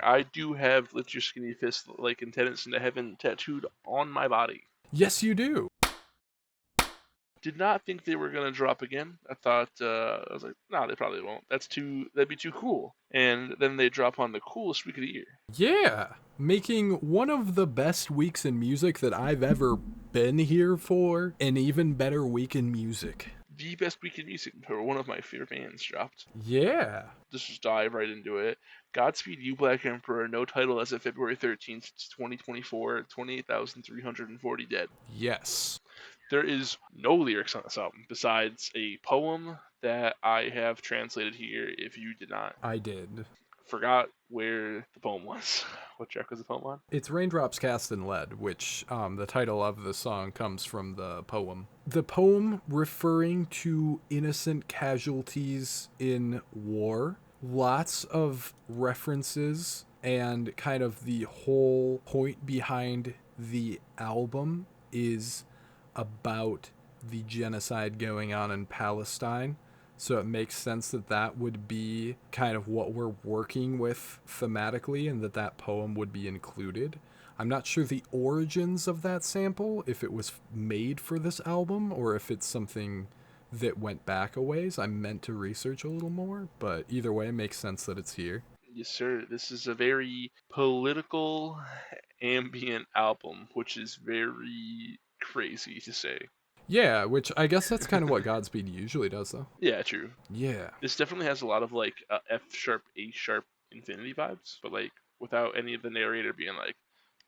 I do have "Lift Your Skinny Fist like Attendance into Heaven" tattooed on my body. Yes, you do. Did not think they were gonna drop again. I thought I was like, nah, they probably won't. That'd be too cool. And then they drop on the coolest week of the year. Yeah, making one of the best weeks in music that I've ever been here for, an even better week in music. The best week in music for one of my favorite bands dropped. Yeah. Let's just dive right into it. Godspeed You Black Emperor, no title as of February 13th, 2024, 28,340 dead. Yes. There is no lyrics on this album besides a poem that I have translated here if you did not. I did. Forgot where the poem was. What track was the poem on? It's Raindrops Cast in Lead, which the title of the song comes from the poem. The poem referring to innocent casualties in war. Lots of references, and kind of the whole point behind the album is about the genocide going on in Palestine. So it makes sense that that would be kind of what we're working with thematically, and that poem would be included. I'm not sure the origins of that sample, if it was made for this album or if it's something that went back a ways. I meant to research a little more, but either way, it makes sense that it's here. Yes, sir. This is a very political, ambient album, which is very crazy to say. Yeah, which I guess that's kind of what Godspeed usually does, though. Yeah, true. Yeah. This definitely has a lot of like F sharp, A sharp, infinity vibes, but like without any of the narrator being like,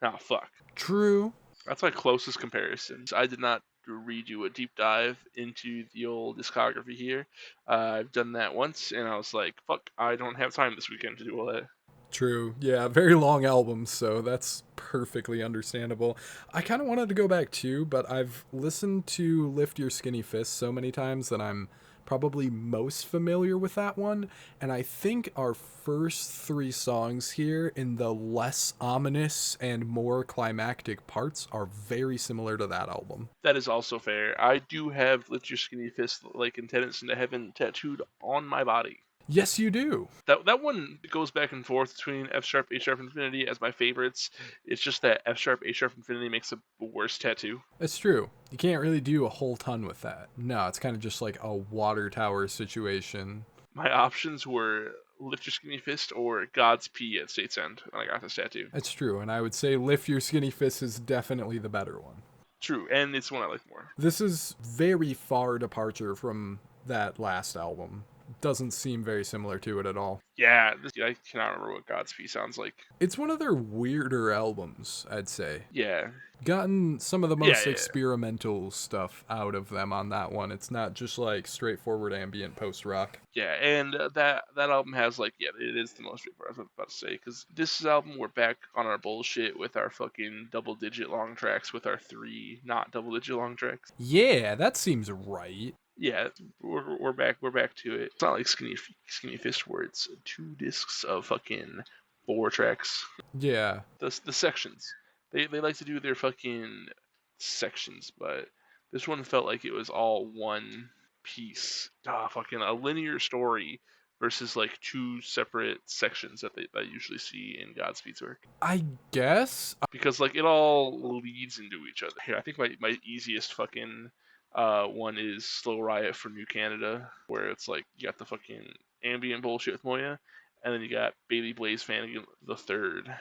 "Ah, fuck." True. That's my closest comparison. I did not redo a deep dive into the old discography here. I've done that once, and I was like, "Fuck, I don't have time this weekend to do all that." True. Yeah, very long albums, so that's perfectly understandable. I kind of wanted to go back too, but I've listened to Lift Your Skinny Fist so many times that I'm probably most familiar with that one. And I think our first three songs here in the less ominous and more climactic parts are very similar to that album. That is also fair. I do have "Lift Your Skinny Fist" like Attendance into Heaven tattooed on my body. Yes, you do. That one goes back and forth between F sharp, A sharp, Infinity as my favorites. It's just that F sharp, A sharp, Infinity makes a worse tattoo. It's true. You can't really do a whole ton with that. No, it's kind of just like a water tower situation. My options were "Lift Your Skinny Fist" or "Godspeed" at State's End when I got this tattoo. It's true, and I would say Lift Your Skinny Fist is definitely the better one. True, and it's one I like more. This is very far departure from that last album. Doesn't seem very similar to it at all. Yeah, I cannot remember what Godspeed sounds like. It's one of their weirder albums, I'd say. Yeah. Gotten some of the most Yeah. experimental stuff out of them on that one. It's not just like straightforward ambient post rock. Yeah, and that album has like, yeah, it is the most straightforward. I was about to say, because this album we're back on our bullshit with our fucking double-digit long tracks with our 3 not double-digit long tracks. Yeah, that seems right. Yeah, we're back to it. It's not like Skinny Fist where it's 2 discs of fucking 4 tracks. Yeah. The sections. They like to do their fucking sections, but this one felt like it was all one piece. Fucking a linear story versus like 2 separate sections that I usually see in Godspeed's work. I guess. Because like it all leads into each other. Here, I think my easiest fucking one is "Slow Riot" for New Canada, where it's like you got the fucking ambient bullshit with Moya, and then you got Bailey Blaze Flanagan the third.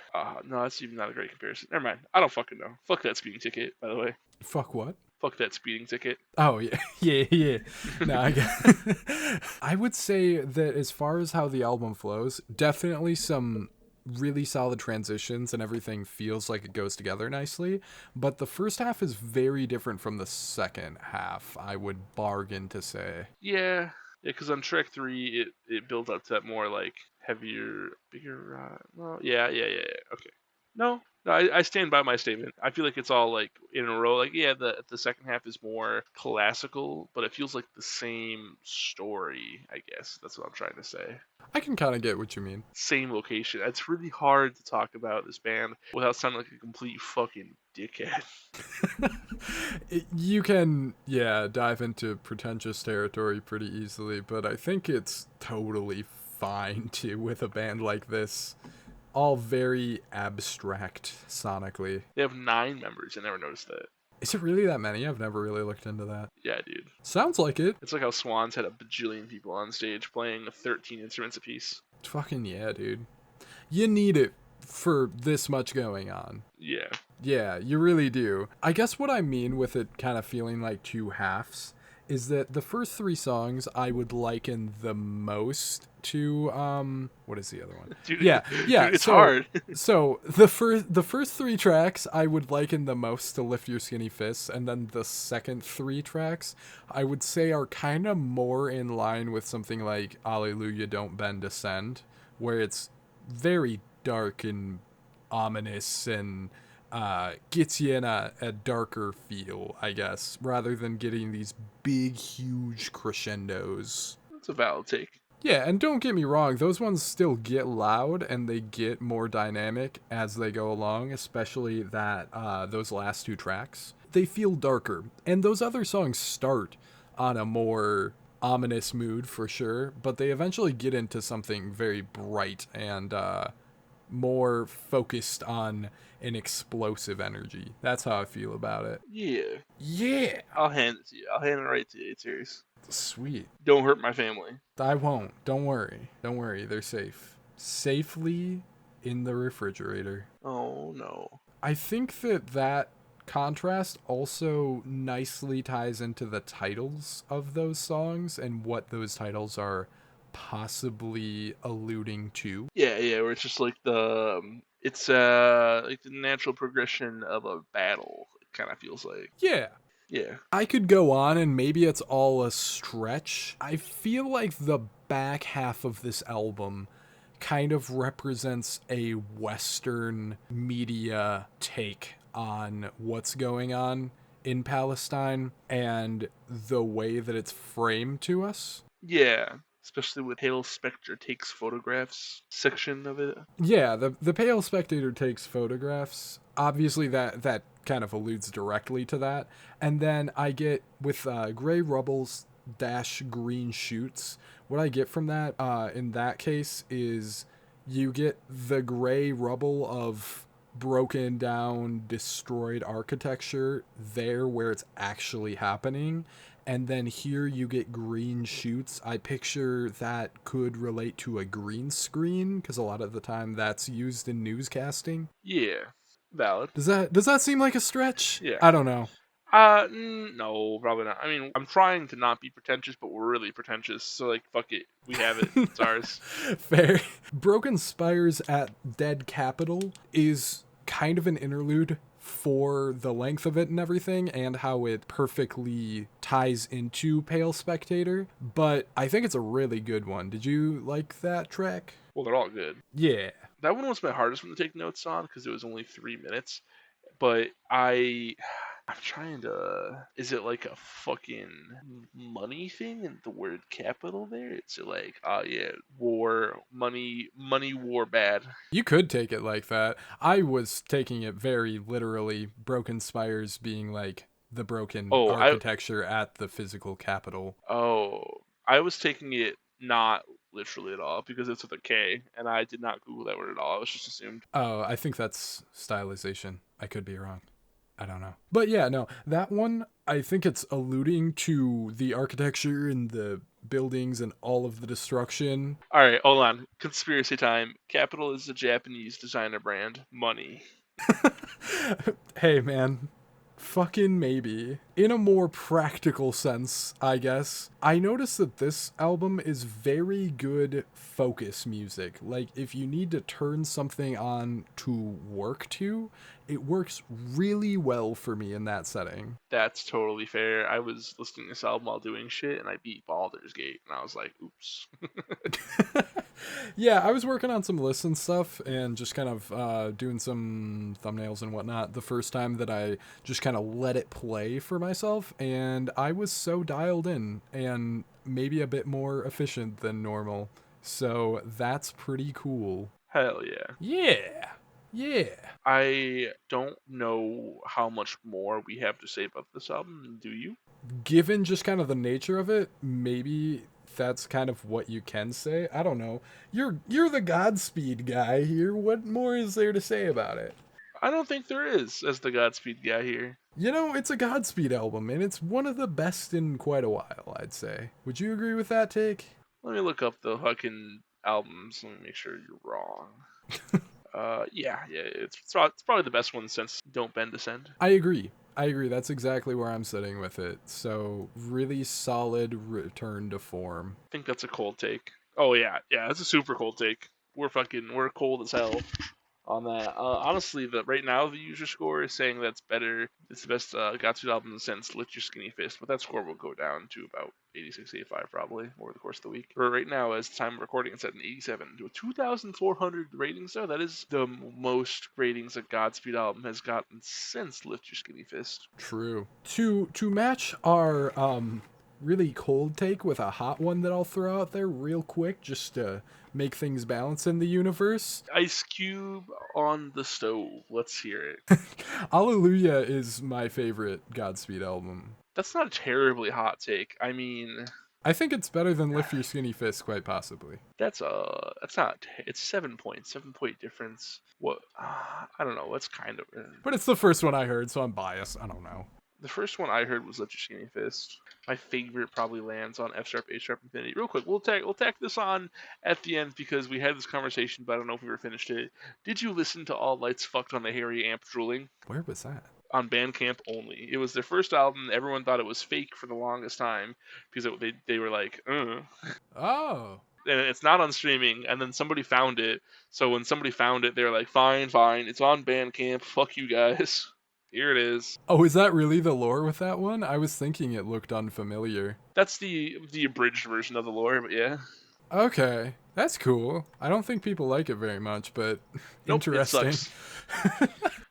No, that's even not a great comparison. Never mind. I don't fucking know. Fuck that speeding ticket, by the way. Fuck what? Fuck that speeding ticket. Oh, yeah. Yeah. No, I would say that as far as how the album flows, definitely some really solid transitions and everything feels like it goes together nicely. But the first half is very different from the second half, I would bargain to say. Yeah, because on track 3, it builds up to that more like heavier, bigger. Well, yeah. Okay. No, I stand by my statement. I feel like it's all like in a row. Like, yeah, the second half is more classical, but it feels like the same story. I guess that's what I'm trying to say. I can kind of get what you mean. Same location. It's really hard to talk about this band without sounding like a complete fucking dickhead. You can, yeah, dive into pretentious territory pretty easily, but I think it's totally fine to with a band like this. all very abstract sonically. They have 9 members. I never noticed that. Is it really that many? I've never really looked into that. Yeah, dude. Sounds like it. It's like how Swans had a bajillion people on stage playing 13 instruments apiece. Fucking yeah, dude. You need it for this much going on. Yeah. Yeah, you really do. I guess what I mean with it kind of feeling like two halves is that the first 3 songs I would liken the most to what is the other one? Dude, Yeah, yeah. dude, it's so, hard. so the first 3 tracks I would liken the most to Lift Your Skinny Fists, and then the second 3 tracks I would say are kind of more in line with something like Alleluia Don't Bend Ascend, where it's very dark and ominous and gets you in a darker feel, I guess, rather than getting these big, huge crescendos. That's a valid take. Yeah, and don't get me wrong, those ones still get loud and they get more dynamic as they go along, especially that those last 2 tracks. They feel darker, and those other songs start on a more ominous mood for sure, but they eventually get into something very bright and more focused on an explosive energy. That's how I feel about it. Yeah. Yeah. I'll hand it to you. I'll hand it right to you, Series. Sweet. Don't hurt my family. I won't. Don't worry. Don't worry. They're safe. Safely in the refrigerator. Oh, no. I think that contrast also nicely ties into the titles of those songs and what those titles are possibly alluding to. Yeah, where it's just like it's like the natural progression of a battle. It kind of feels like. Yeah. Yeah. I could go on and maybe it's all a stretch. I feel like the back half of this album kind of represents a Western media take on what's going on in Palestine and the way that it's framed to us. Yeah. Especially with Pale Spectre takes photographs section of it. Yeah, the Pale Spectator takes photographs. Obviously, that kind of alludes directly to that. And then I get with Gray Rubbles dash Green Shoots. What I get from that in that case is you get the gray rubble of broken down, destroyed architecture there where it's actually happening. And then here you get green shoots. I picture that could relate to a green screen because a lot of the time that's used in newscasting. Yeah. Valid. Does that seem like a stretch? Yeah. I don't know. No, probably not. I mean, I'm trying to not be pretentious, but we're really pretentious. So, like, fuck it. We have it. It's ours. Fair. Broken Spires at Dead Capital is kind of an interlude for the length of it and everything and how it perfectly ties into Pale Spectator, but I think it's a really good one. Did you like that track? Well, they're all good. Yeah. That one was my hardest one to take notes on because it was only 3 minutes. But I'm trying to. Is it like a fucking money thing and the word capital there? It's like, oh yeah, war, money, war, bad. You could take it like that. I was taking it very literally, Broken Spires being like the broken architecture at the physical capital. I was taking it not literally at all because it's with a K, and I did not Google that word at all. I was just assumed. Oh, I think that's stylization. I could be wrong. I don't know. But yeah, no, that one, I think it's alluding to the architecture and the buildings and all of the destruction. All right, hold on. Conspiracy time. Capital is a Japanese designer brand. Money. Hey, man. Fucking maybe. In a more practical sense, I guess, I noticed that this album is very good focus music. Like, if you need to turn something on to work to, it works really well for me in that setting. That's totally fair. I was listening to this album while doing shit, and I beat Baldur's Gate, and I was like, oops. Yeah, I was working on some lists and stuff and just kind of doing some thumbnails and whatnot the first time that I just kind of let it play for myself, and I was so dialed in and maybe a bit more efficient than normal. So that's pretty cool. Hell yeah. Yeah. Yeah. I don't know how much more we have to say about this album. Do you? Given just kind of the nature of it, maybe that's kind of what you can say. I don't know. You're the Godspeed guy here. What more is there to say about it? I don't think there is, as the Godspeed guy here. You know, it's a Godspeed album, and it's one of the best in quite a while, I'd say. Would you agree with that take? Let me look up the fucking albums. Let me make sure you're wrong. Yeah, it's probably the best one since Don't Bend Descend. I agree. I agree. That's exactly where I'm sitting with it. So, really solid return to form. I think that's a cold take. Oh yeah, that's a super cold take. We're cold as hell on that. Honestly, right now the user score is saying that's better. It's the best Godspeed album since Lift Your Skinny Fist, but that score will go down to about 86, 85 probably over the course of the week. For right now, as time of recording, it's at an 87 to a 2,400 ratings. Though that is the most ratings a Godspeed album has gotten since Lift Your Skinny Fist. True. To match our really cold take with a hot one that I'll throw out there real quick, just to make things balance in the universe. Ice Cube on the Stove. Let's hear it. Alleluia is my favorite Godspeed album. That's not a terribly hot take. I mean, I think it's better than Lift Your Skinny Fist, quite possibly. that's not. It's 7 point difference. What? I don't know. What's kind of. But it's the first one I heard, so I'm biased. I don't know. The first one I heard was Lift Your Skinny Fist. My favorite probably lands on F sharp, A sharp, Infinity. Real quick, we'll tack this on at the end because we had this conversation, but I don't know if we ever finished it. Did you listen to All Lights Fucked on the Harry Amp Drooling? Where was that? On Bandcamp only. It was their first album. Everyone thought it was fake for the longest time because they were like, Oh. and it's not on streaming. And then somebody found it. So when somebody found it, they were like, fine, it's on Bandcamp. Fuck you guys. Here it is. Oh, is that really the lore with that one? I was thinking it looked unfamiliar. That's the abridged version of the lore, but yeah. Okay, that's cool. I don't think people like it very much, but Nope, interesting. it sucks.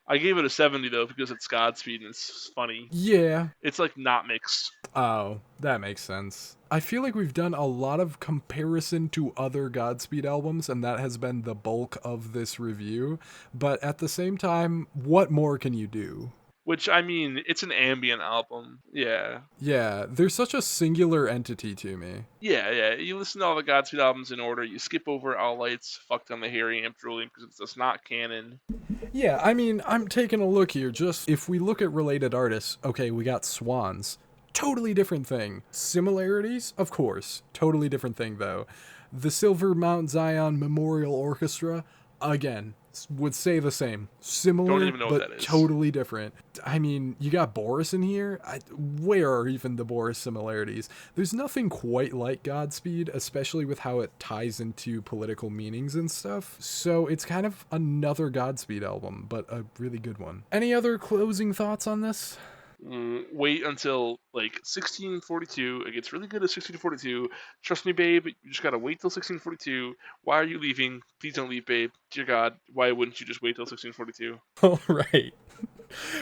I gave it a 70 though because it's Godspeed and it's funny. Yeah. It's like not mixed. Oh, that makes sense. I feel like we've done a lot of comparison to other Godspeed albums, and that has been the bulk of this review. But at the same time, what more can you do? Which, I mean, it's an ambient album. Yeah. Yeah, they're such a singular entity to me. Yeah. You listen to all the Godspeed albums in order. You skip over All Lights, Fucked on the Harry Amp Drooling because it's just not canon. Yeah, I mean, I'm taking a look here. Just if we look at related artists, okay, we got Swans. Totally different thing. Similarities? Of course. Totally different thing, though. The Silver Mount Zion Memorial Orchestra, again, would say the same. Similar, Don't even know what but that is. totally different. I mean, you got Boris in here. Where are even the Boris similarities? There's nothing quite like Godspeed, especially with how it ties into political meanings and stuff. So it's kind of another Godspeed album, but a really good one. Any other closing thoughts on this? Wait until like 1642. It gets really good at 1642. Trust me, babe. You just gotta wait till 1642. Why are you leaving? Please don't leave, babe. Dear God, why wouldn't you just wait till 1642? All right.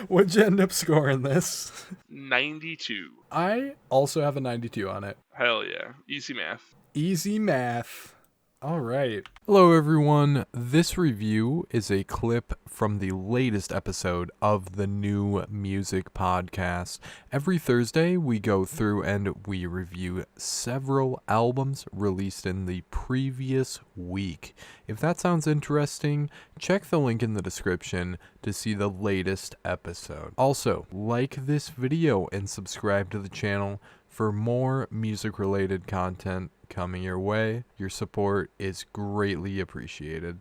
What'd you end up scoring this? 92. I also have a 92 on it. Hell yeah. Easy math. Easy math. All right. Hello, everyone. This review is a clip from the latest episode of the New Music Podcast. Every Thursday, we go through and we review several albums released in the previous week. If that sounds interesting, check the link in the description to see the latest episode. Also, like this video and subscribe to the channel for more music-related content coming your way. Your support is greatly appreciated.